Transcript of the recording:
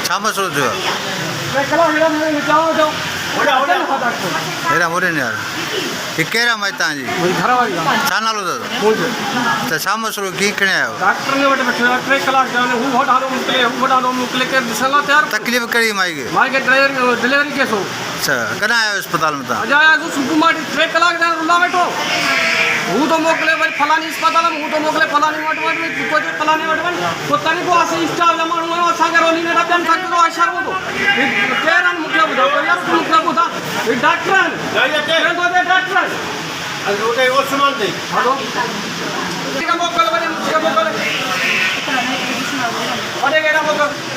छा मसलो थियो? हेरा मोरे ने यार ये केरा मैं ताजी छा नालो तो त छा मसलो की कने आयो? डॉक्टर ने वटे बैठे 3 कलाक जाने हूं वडानो मुकले के दिसला तैयार तकलीफ करी माई के डिलीवरी केस हो। अच्छा कना आयो अस्पताल में ता? अजाया जो सुबह माटी 3 कलाक जाने रुला बैठो हूं तो मोकले भाई फलानी अस्पताल में हूं तो मोकले फलानी वट कोई फलानी वट पता नहीं को आसे स्टाफ जमा हुआ असा के रोली ने रबन तक को आशर हो तो केरन मुकले बुधा कोई अब मुकले बुधा ये डॉक्टर है तो दे डॉक्टर रोटे और सामान दे हेलो ठीक है मोकले बने मोकले बड़े केरा मोकले